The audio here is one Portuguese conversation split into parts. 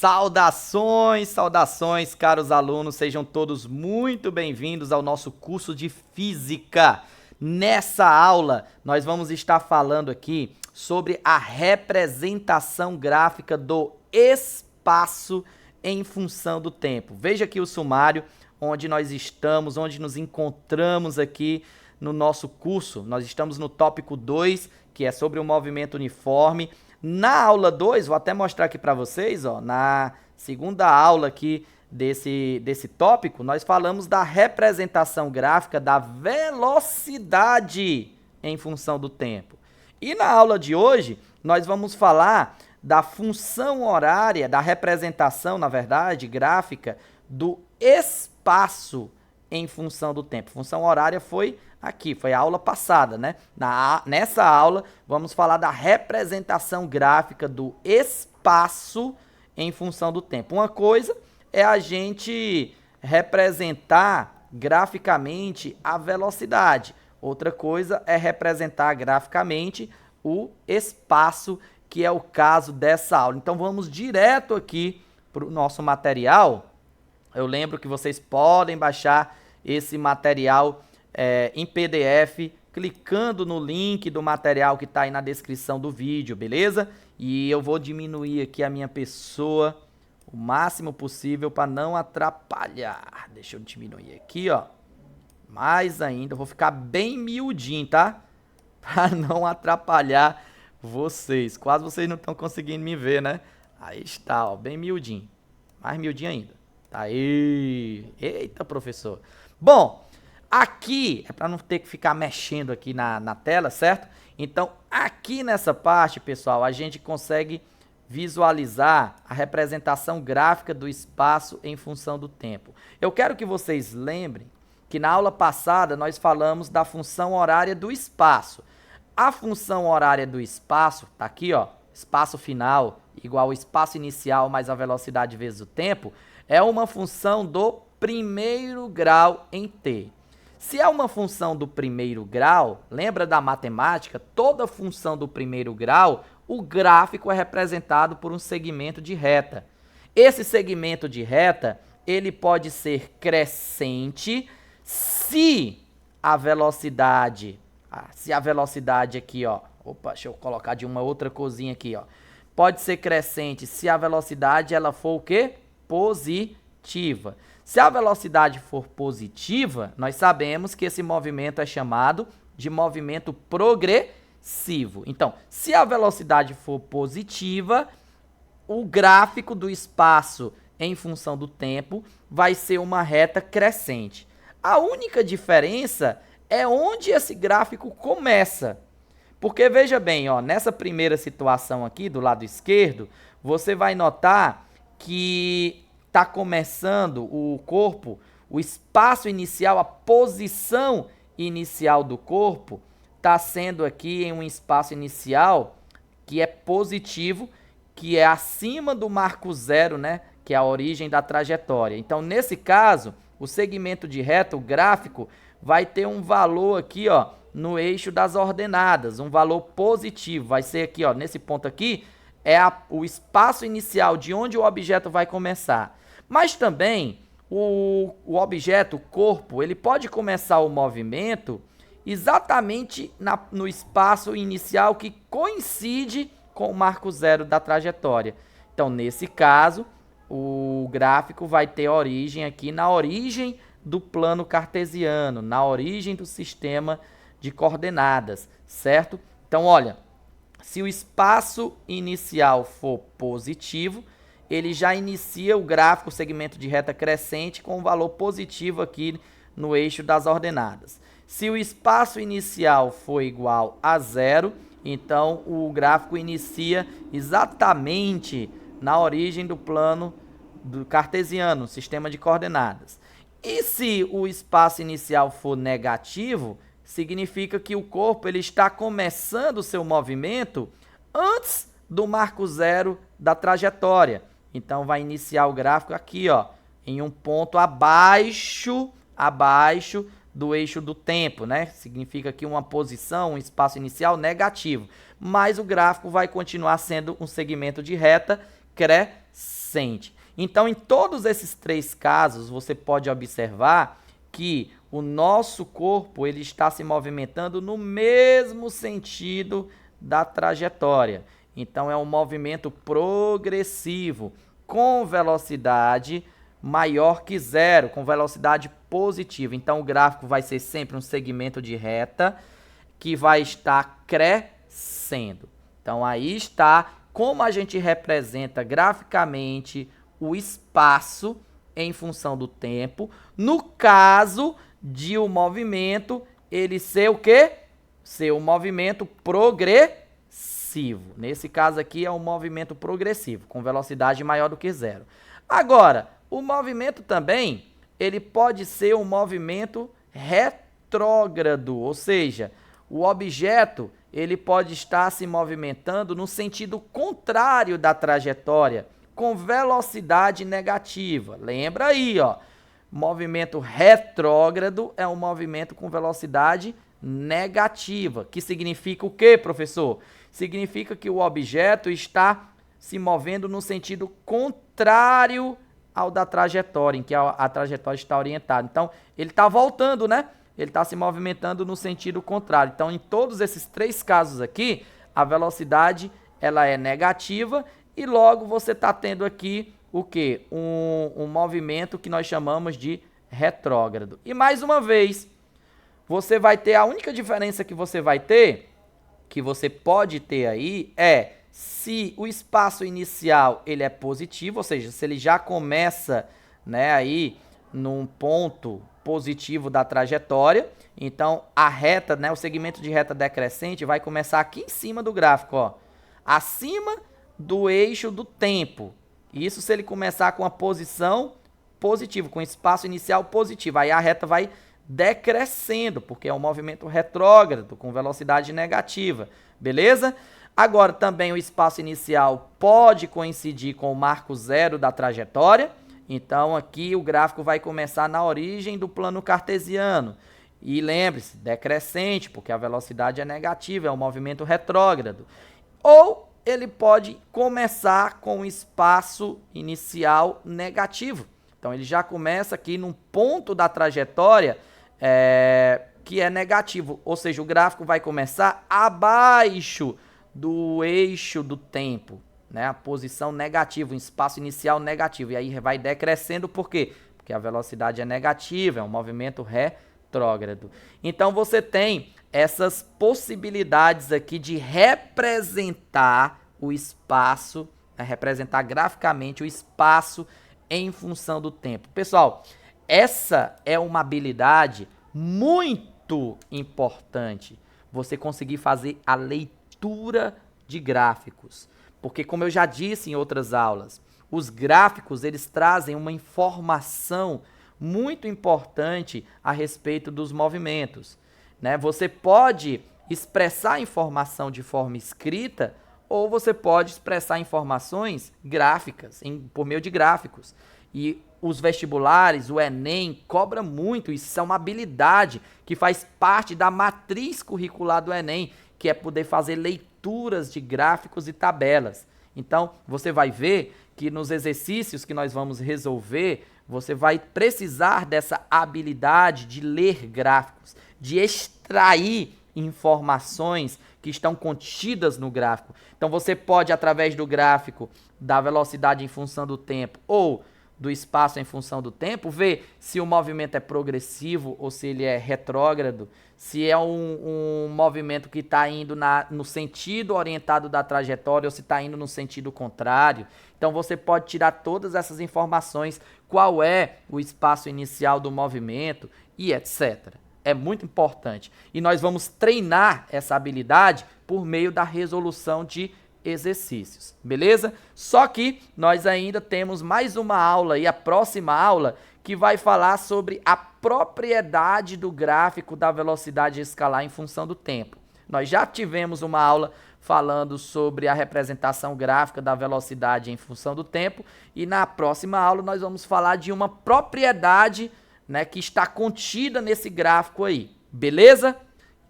Saudações, saudações, caros alunos, sejam todos muito bem-vindos ao nosso curso de Física. Nessa aula, nós vamos estar falando aqui sobre a representação gráfica do espaço em função do tempo. Veja aqui o sumário, onde nós estamos, onde nos encontramos aqui no nosso curso. Nós estamos no tópico 2, que é sobre o movimento uniforme. Na aula 2, vou até mostrar aqui para vocês, ó, na segunda aula aqui desse tópico, nós falamos da representação gráfica da velocidade em função do tempo. E na aula de hoje, nós vamos falar da função horária, da representação, na verdade, gráfica do espaço em função do tempo. Função horária foi aqui, foi a aula passada, né? Nessa aula, vamos falar da representação gráfica do espaço em função do tempo. Uma coisa é a gente representar graficamente a velocidade. Outra coisa é representar graficamente o espaço, que é o caso dessa aula. Então, vamos direto aqui para o nosso material. Eu lembro que vocês podem baixar esse material em PDF, clicando no link do material que está aí na descrição do vídeo, beleza? E eu vou diminuir aqui a minha pessoa o máximo possível para não atrapalhar. Deixa eu diminuir aqui, ó. Mais ainda, eu vou ficar bem miudinho, tá? Para não atrapalhar vocês. Quase vocês não estão conseguindo me ver, né? Aí está, ó, bem miudinho. Mais miudinho ainda. Tá aí. Eita, professor. Bom, aqui é para não ter que ficar mexendo aqui na tela, certo? Então, aqui nessa parte, pessoal, a gente consegue visualizar a representação gráfica do espaço em função do tempo. Eu quero que vocês lembrem que na aula passada nós falamos da função horária do espaço. A função horária do espaço, tá aqui, ó, espaço final igual ao espaço inicial mais a velocidade vezes o tempo, é uma função do primeiro grau em t. Se é uma função do primeiro grau, lembra da matemática? Toda função do primeiro grau, o gráfico é representado por um segmento de reta. Esse segmento de reta, ele pode ser crescente se a velocidade aqui, ó, opa, deixa eu colocar de uma outra corzinha aqui, ó. Pode ser crescente se a velocidade ela for o quê? Positiva. Se a velocidade for positiva, nós sabemos que esse movimento é chamado de movimento progressivo. Então, se a velocidade for positiva, o gráfico do espaço em função do tempo vai ser uma reta crescente. A única diferença é onde esse gráfico começa. Porque veja bem, ó, nessa primeira situação aqui do lado esquerdo, você vai notar que está começando o corpo, o espaço inicial, a posição inicial do corpo está sendo aqui em um espaço inicial que é positivo, que é acima do marco zero, né, que é a origem da trajetória. Então, nesse caso, o segmento de reta, o gráfico, vai ter um valor aqui, ó, no eixo das ordenadas, um valor positivo. Vai ser aqui, ó, nesse ponto aqui, é o espaço inicial de onde o objeto vai começar. Mas também o objeto, o corpo, ele pode começar o movimento exatamente no espaço inicial que coincide com o marco zero da trajetória. Então, nesse caso, o gráfico vai ter origem aqui na origem do plano cartesiano, na origem do sistema de coordenadas, certo? Então, olha, se o espaço inicial for positivo, ele já inicia o gráfico, o segmento de reta crescente, com um valor positivo aqui no eixo das ordenadas. Se o espaço inicial for igual a zero, então o gráfico inicia exatamente na origem do plano do cartesiano, sistema de coordenadas. E se o espaço inicial for negativo, significa que o corpo ele está começando o seu movimento antes do marco zero da trajetória. Então, vai iniciar o gráfico aqui, ó, em um ponto abaixo do eixo do tempo, né? Significa aqui uma posição, um espaço inicial negativo. Mas o gráfico vai continuar sendo um segmento de reta crescente. decrescente. Então, em todos esses três casos, você pode observar que o nosso corpo ele está se movimentando no mesmo sentido da trajetória. Então, é um movimento progressivo, com velocidade maior que zero, com velocidade positiva. Então, o gráfico vai ser sempre um segmento de reta que vai estar crescendo. Então, aí está como a gente representa graficamente o espaço em função do tempo, no caso de o movimento ele ser o quê? Ser um movimento progressivo. Nesse caso aqui é um movimento progressivo, com velocidade maior do que zero. Agora, o movimento também, ele pode ser um movimento retrógrado, ou seja, o objeto ele pode estar se movimentando no sentido contrário da trajetória, com velocidade negativa. Lembra aí, ó, movimento retrógrado é um movimento com velocidade negativa, que significa o quê, professor? Significa que o objeto está se movendo no sentido contrário ao da trajetória, em que a trajetória está orientada. Então, ele está voltando, né? Ele está se movimentando no sentido contrário. Então, em todos esses três casos aqui, a velocidade ela é negativa e logo você está tendo aqui o quê? Um movimento que nós chamamos de retrógrado. E mais uma vez, você vai ter, a única diferença que você vai ter, que você pode ter aí, é se o espaço inicial ele é positivo, ou seja, se ele já começa, né, aí num ponto positivo da trajetória, então a reta, né, o segmento de reta decrescente vai começar aqui em cima do gráfico, ó, acima do eixo do tempo. Isso se ele começar com a posição positiva, com espaço inicial positivo, aí a reta vai decrescendo, porque é um movimento retrógrado, com velocidade negativa, beleza? Agora, também o espaço inicial pode coincidir com o marco zero da trajetória. Então, aqui o gráfico vai começar na origem do plano cartesiano. E lembre-se, decrescente, porque a velocidade é negativa, é um movimento retrógrado. Ou ele pode começar com o espaço inicial negativo. Então, ele já começa aqui num ponto da trajetória que é negativo. Ou seja, o gráfico vai começar abaixo do eixo do tempo, né? A posição negativa, um espaço inicial negativo. E aí vai decrescendo, por quê? Porque a velocidade é negativa, é um movimento retrógrado. Então você tem essas possibilidades aqui de representar o espaço, representar graficamente o espaço em função do tempo. Pessoal, essa é uma habilidade muito importante, você conseguir fazer a leitura de gráficos, porque como eu já disse em outras aulas, os gráficos eles trazem uma informação muito importante a respeito dos movimentos, né? Você pode expressar a informação de forma escrita ou você pode expressar informações gráficas, por meio de gráficos. E os vestibulares, o Enem, cobra muito, isso é uma habilidade que faz parte da matriz curricular do Enem, que é poder fazer leituras de gráficos e tabelas. Então, você vai ver que nos exercícios que nós vamos resolver, você vai precisar dessa habilidade de ler gráficos, de extrair informações que estão contidas no gráfico. Então, você pode, através do gráfico da velocidade em função do tempo ou do espaço em função do tempo, ver se o movimento é progressivo ou se ele é retrógrado, se é um movimento que está indo no sentido orientado da trajetória ou se está indo no sentido contrário. Então você pode tirar todas essas informações, qual é o espaço inicial do movimento e etc. É muito importante. E nós vamos treinar essa habilidade por meio da resolução de exercícios, beleza? Só que nós ainda temos mais uma aula e a próxima aula que vai falar sobre a propriedade do gráfico da velocidade escalar em função do tempo. Nós já tivemos uma aula falando sobre a representação gráfica da velocidade em função do tempo e na próxima aula nós vamos falar de uma propriedade, né, que está contida nesse gráfico aí, beleza?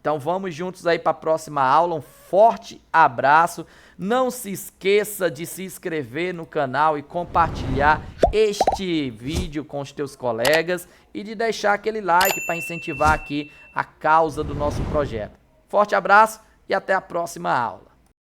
Então vamos juntos aí para a próxima aula, um forte abraço. Não se esqueça de se inscrever no canal e compartilhar este vídeo com os teus colegas e de deixar aquele like para incentivar aqui a causa do nosso projeto. Forte abraço e até a próxima aula.